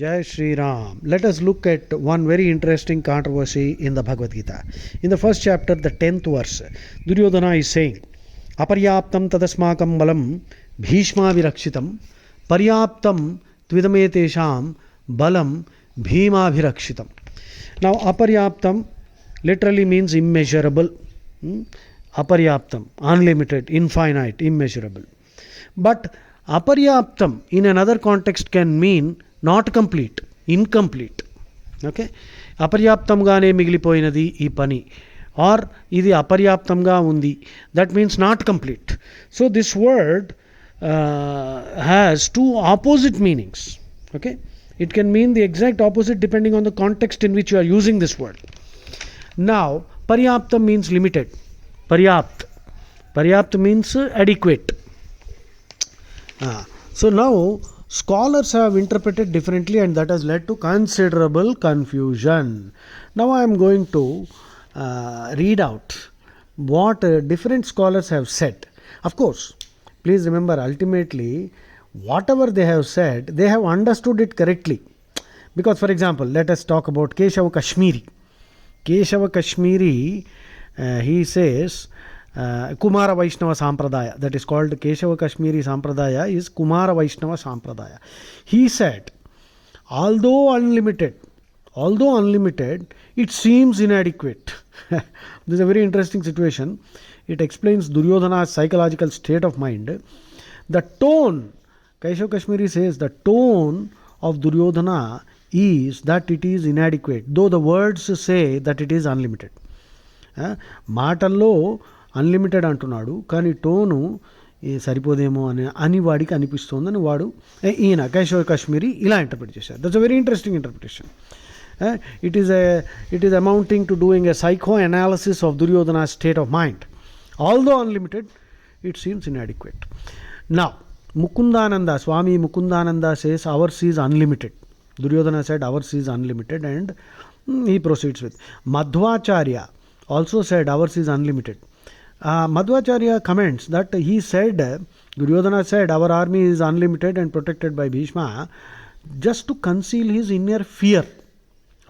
Jai Shri Ram. Let us look at one very interesting controversy in the Bhagavad Gita. In the first chapter, the 10th verse, Duryodhana is saying, Aparyaptam tadasmakam balam bhishma virakshitam paryaptam tvidametesham balam bhima virakshitam. Now, Aparyaptam literally means immeasurable. Aparyaptam, unlimited, infinite, immeasurable. But Aparyaptam in another context can mean not complete, incomplete. Okay, అపర్యాప్తంగానే మిగిలిపోయినది ఈ పని, are ఇది అపర్యాప్తంగా ఉంది, that means not complete. So this word has two opposite meanings. Okay, it can mean the exact opposite depending on the context in which you are using this word. Now paryaptam means limited. Paryapt means adequate. So now scholars have interpreted differently, and that has led to considerable confusion. Now I am going to read out what different scholars have said. Of course, please remember, ultimately whatever they have said, they have understood it correctly. Because, for example, let us talk about Keshava Kashmiri. Keshava Kashmiri, he says Kumara Vaishnava Sampradaya, that is called Keshava Kashmiri Sampradaya, is Kumara Vaishnava Sampradaya. He said, although unlimited, it seems inadequate. This is a very interesting situation. It explains Duryodhana's psychological state of mind. The tone, Keshava Kashmiri says, the tone of Duryodhana is that it is inadequate, though the words say that it is unlimited. మాటల్లో unlimited అంటున్నాడు, కానీ tone సరిపోదేమో అని వాడికి అనిపిస్తోందని వాడు ఈయన కేశవ కాశ్మీరీ ఇలా interpret చేశారు. That's a very interesting interpretation. It is amounting to doing a psychoanalysis of Duryodhana's state of mind. Although unlimited, it seems inadequate. Now, Swami Mukundananda says ours is unlimited. Duryodhana said ours is unlimited, and he proceeds with Madhvacharya also said ours is unlimited. Madhvacharya comments that he said, Duryodhana said our army is unlimited and protected by Bhishma just to conceal his inner fear.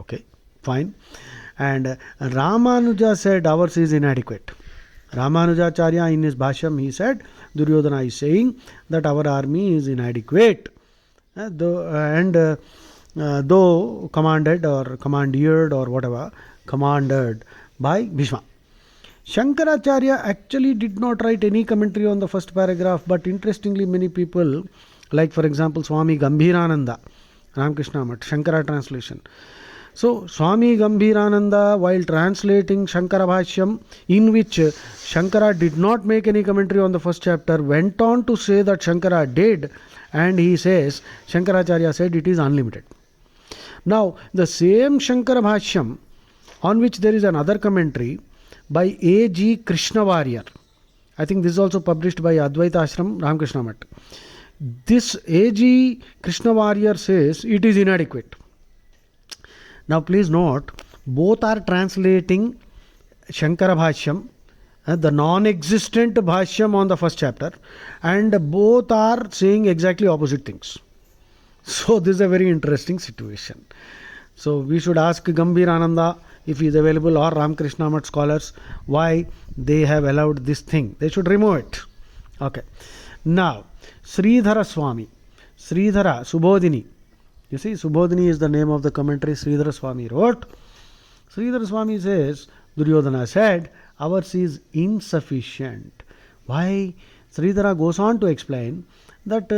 Okay, fine. And Ramanuja said ours is inadequate. Ramanujacharya in his Bhashyam, he said Duryodhana is saying that our army is inadequate, though commanded or commandeered or whatever, commanded by Bhishma. Shankaracharya actually did not write any commentary on the first paragraph, but interestingly many people, like for example Swami Gambhirananda, Ramakrishna Math, Shankara translation. So Swami Gambhirananda, while translating Shankara Bhashyam, in which Shankara did not make any commentary on the first chapter, went on to say that Shankara did, and he says, Shankaracharya said it is unlimited. Now the same Shankara Bhashyam, on which there is another commentary by A.G. Krishnavarya. I think this is also published by Advaita Ashram, Ramakrishna Math. This A.G. Krishnavarya says it is inadequate. Now please note, both are translating Shankara Bhashyam, the non-existent Bhashyam on the first chapter, and both are saying exactly opposite things. So this is a very interesting situation. So we should ask Gambhirananda, if he is available, or Ramakrishna Math scholars, why they have allowed this thing. They should remove it. Okay. Now, Sridhara Swami, Sridhara Subodhini. You see, Subodhini is the name of the commentary Sridhara Swami wrote. Sridhara Swami says, Duryodhana said, ours is insufficient. Why? Sridhara goes on to explain that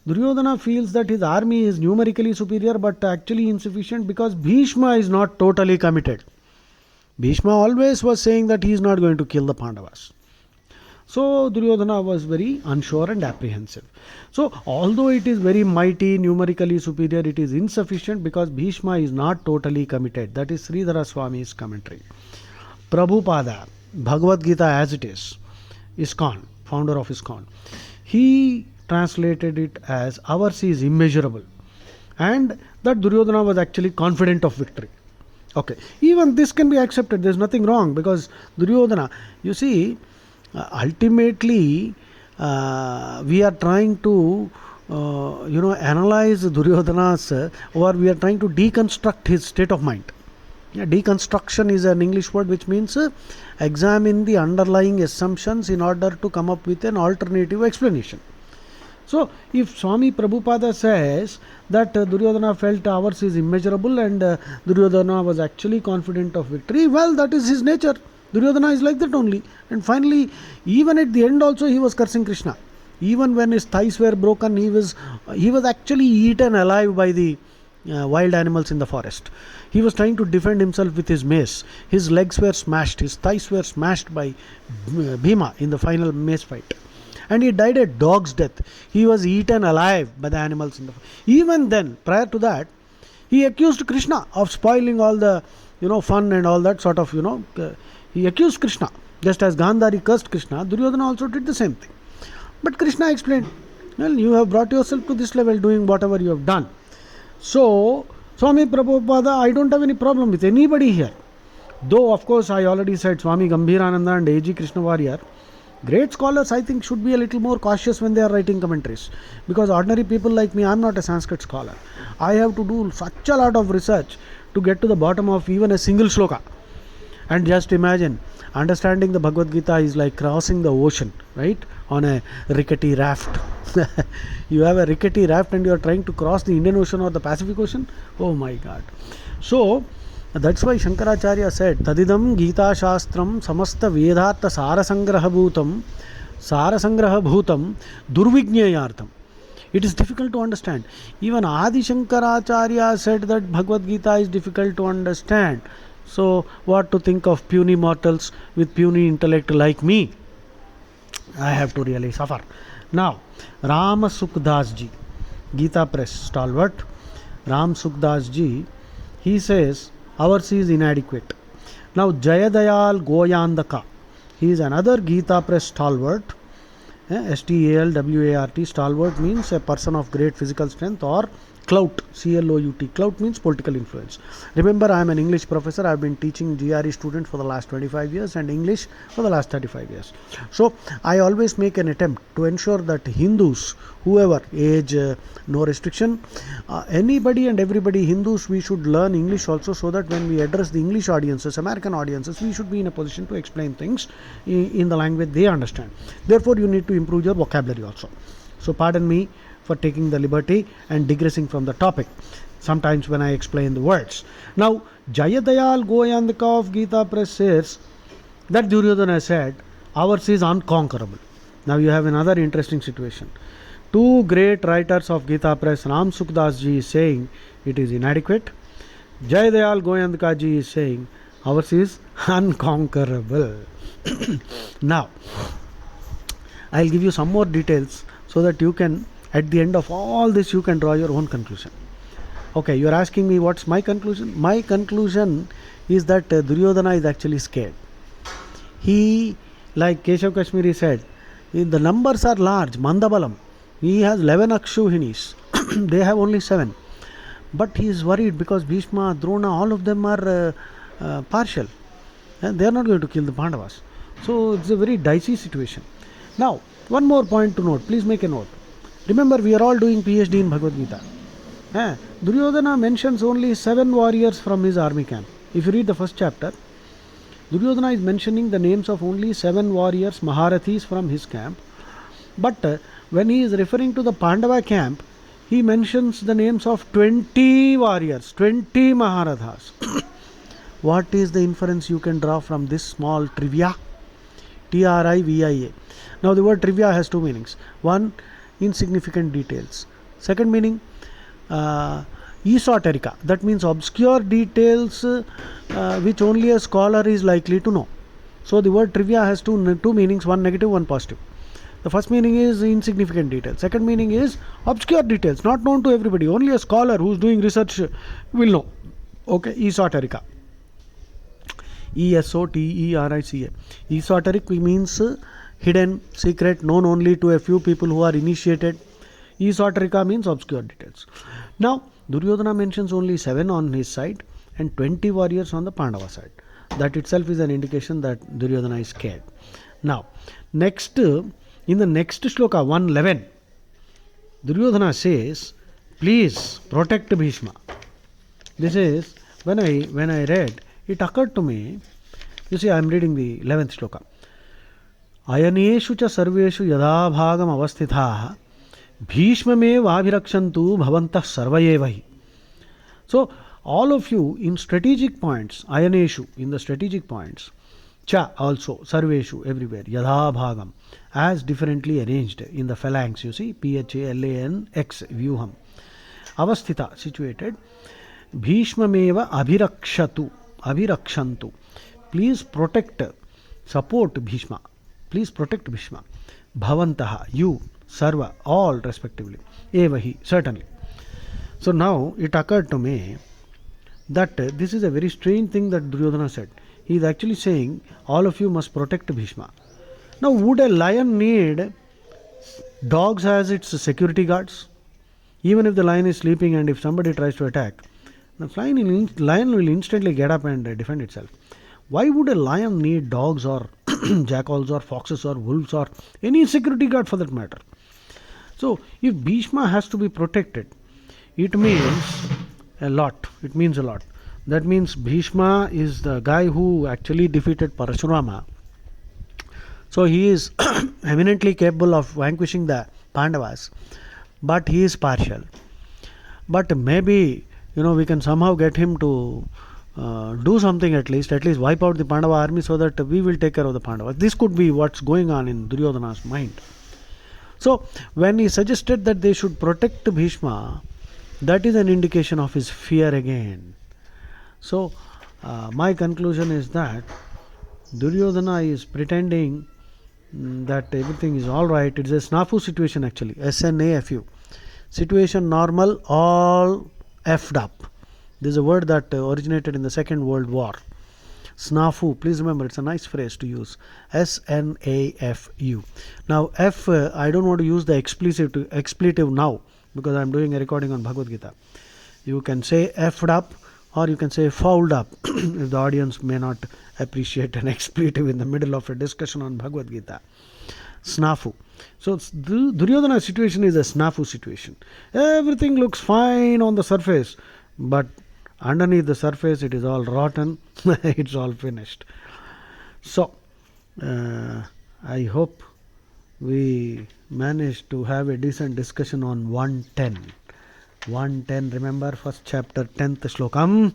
Duryodhana feels that his army is numerically superior but actually insufficient because Bhishma is not totally committed. Bhishma always was saying that he is not going to kill the Pandavas. So Duryodhana was very unsure and apprehensive. So although it is very mighty, numerically superior, it is insufficient because Bhishma is not totally committed. That is Sridhara Swami's commentary. Prabhupada, Bhagavad Gita as it is, ISKCON, founder of ISKCON, he translated it as ours is immeasurable, and that Duryodhana was actually confident of victory. Okay, even this can be accepted, there is nothing wrong, because Duryodhana, you see, ultimately we are trying to analyze Duryodhana's, or we are trying to deconstruct his state of mind. Yeah, deconstruction is an English word which means examine the underlying assumptions in order to come up with an alternative explanation. So, if Swami Prabhupada says that Duryodhana felt ours is immeasurable and Duryodhana was actually confident of victory, well, that is his nature. Duryodhana is like that only. And finally, even at the end also, he was cursing Krishna. Even when his thighs were broken, he was actually eaten alive by the wild animals in the forest. He was trying to defend himself with his mace. His legs were smashed, his thighs were smashed by Bhima in the final mace fight. And he died a dog's death. He was eaten alive by the animals in the forest. Even then, prior to that, he accused Krishna of spoiling all the fun and all that sort of he accused Krishna. Just as Gandhari cursed Krishna, Duryodhana also did the same thing. But Krishna explained, well, you have brought yourself to this level doing whatever you have done. So, Swami Prabhupada, I don't have any problem with anybody here. Though, of course, I already said Swami Gambhirananda and A.G. Krishna Warrior, great scholars, I think, should be a little more cautious when they are writing commentaries. Because ordinary people like me, I am not a Sanskrit scholar. I have to do such a lot of research to get to the bottom of even a single shloka. And just imagine, understanding the Bhagavad Gita is like crossing the ocean, right? On a rickety raft. You have a rickety raft and you are trying to cross the Indian Ocean or the Pacific Ocean. Oh my God. So, that's why Shankaracharya said, Tadidam Gita Shastram Samasta Vedartha Sarasangraha Bhutam Durvignayartham. It is difficult to understand. Even Adi Shankaracharya said that Bhagavad Gita is difficult to understand. So, what to think of puny mortals with puny intellect like me? I have to really suffer. Now, Ram Sukdas ji, Gita Press stalwart, Ram Sukdas ji, he says, ours is inadequate. Now, Jayadayal Goyandaka, he is another Gita Press stalwart. STALWART, stalwart means a person of great physical strength, or clout, CLOUT. Clout means political influence. Remember, I am an English professor. I have been teaching GRE students for the last 25 years and English for the last 35 years. So, I always make an attempt to ensure that Hindus, whoever, age, no restriction, anybody and everybody, Hindus, we should learn English also, so that when we address the English audiences, American audiences, we should be in a position to explain things in the language they understand. Therefore, you need to improve your vocabulary also. So, pardon me for taking the liberty and digressing from the topic sometimes when I explain the words. Now, Jayadayal Goyandaka of Gita Press says that Duryodhana said, ours is unconquerable. Now, you have another interesting situation. Two great writers of Gita Press, Ram Sukdas ji is saying it is inadequate. Jayadayal Goyandaka ji is saying ours is unconquerable. Now, I'll give you some more details so that you can, at the end of all this, you can draw your own conclusion. Okay, you are asking me what's my conclusion? My conclusion is that Duryodhana is actually scared. He, like Keshav Kashmiri said, the numbers are large, Mandabalam. He has 11 Akshuhinis. They have only 7. But he is worried because Bhishma, Drona, all of them are partial. And they are not going to kill the Pandavas. So it's a very dicey situation. Now, one more point to note. Please make a note. Remember, we are all doing PhD in Bhagavad Gita. Duryodhana mentions only 7 warriors from his army camp. If you read the first chapter, Duryodhana is mentioning the names of only 7 warriors, Maharathis from his camp. But when he is referring to the Pandava camp, he mentions the names of 20 warriors, 20 Maharathas. What is the inference you can draw from this small trivia? TRIVIA. Now, the word trivia has 2 meanings. One, insignificant details. Second meaning, esoterica. That means obscure details which only a scholar is likely to know. So, the word trivia has two meanings, one negative, one positive. The first meaning is insignificant details. Second meaning is obscure details, not known to everybody. Only a scholar who is doing research will know. Okay, esoterica. ESOTERICA. Esoteric means hidden, secret, known only to a few people who are initiated. Esoterica means obscure details. Now, Duryodhana mentions only 7 on his side and 20 warriors on the Pandava side. That itself is an indication that Duryodhana is scared. Now, next, in the next shloka, 111, Duryodhana says, please protect Bhishma. This is, when I read, it occurred to me, you see, I am reading the 11th shloka. Ayaneshu cha sarveshu yada bhagam avastitha bhishmamev abhirakshantu bhavantah sarvayevahi. So, all of you in strategic points, ayaneshu, in the strategic points, cha also, sarveshu, everywhere, yadha bhagam, as differently arranged in the phalanx, you see, PHALANX, vyuham, avasthita, situated, bhishmameva abhirakshantu, please protect, support Bhishma, please protect Bhishma, bhavantaha, you, sarva, all respectively, evahi, certainly. So now it occurred to me that this is a very strange thing that Duryodhana said. He is actually saying, all of you must protect Bhishma. Now, would a lion need dogs as its security guards? Even if the lion is sleeping and if somebody tries to attack, the lion will instantly get up and defend itself. Why would a lion need dogs or jackals or foxes or wolves or any security guard for that matter? So, if Bhishma has to be protected, it means a lot. It means a lot. That means Bhishma is the guy who actually defeated Parashurama. So he is eminently capable of vanquishing the Pandavas, but he is partial. But maybe, we can somehow get him to do something, at least wipe out the Pandava army so that we will take care of the Pandavas. This could be what's going on in Duryodhana's mind. So when he suggested that they should protect Bhishma, that is an indication of his fear again. So my conclusion is that Duryodhana is pretending that everything is all right. It's a snafu situation actually, SNAFU. Situation normal, all effed up. This is a word that originated in the Second World War. Snafu, please remember, it's a nice phrase to use. SNAFU. Now, I don't want to use the expletive now because I'm doing a recording on Bhagavad Gita. You can say effed up or you can say fouled up if the audience may not appreciate an expletive in the middle of a discussion on Bhagavad Gita. Snafu. So Duryodhana's situation is a snafu situation. Everything looks fine on the surface, but underneath the surface it is all rotten. It's all finished. So I hope we managed to have a decent discussion on 110. 110, remember, first chapter, 10th shlokam.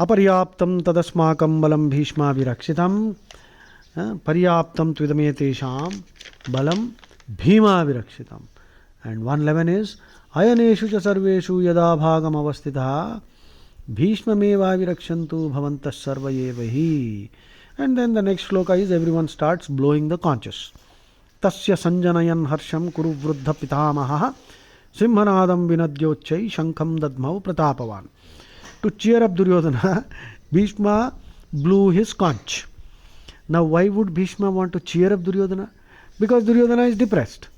Aparyaptam tadasmakam balam bhishma virakshitam. Paryaptam tvidamyetesham balam bhima virakshitam. And 111 is ayaneshu cha sarveshu yada bhagam avastitha bhishma meva virakshantu bhavantas sarvayevahi. And then the next shloka is everyone starts blowing the conches. Tasya sanjanayan harsham kuru vruddha pitamaha simhanadam vinadyochai shankham dadmau pratapavan. To cheer up Duryodhana, Bhishma blew his conch. Now why would Bhishma want to cheer up Duryodhana? Because Duryodhana is depressed.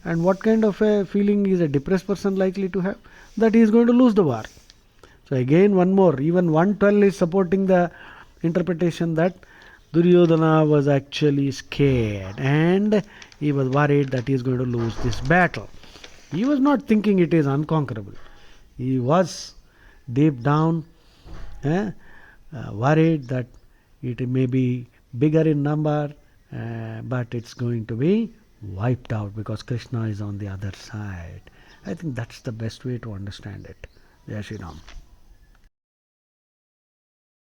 And what kind of a feeling is a depressed person likely to have? That he is going to lose the war. So again one more, even 112 is supporting the interpretation that Duryodhana was actually scared and he was worried that he is going to lose this battle. He was not thinking it is unconquerable. He was deep down worried that it may be bigger in number, but it's going to be wiped out because Krishna is on the other side. I think that's the best way to understand it. Jai Shri Ram.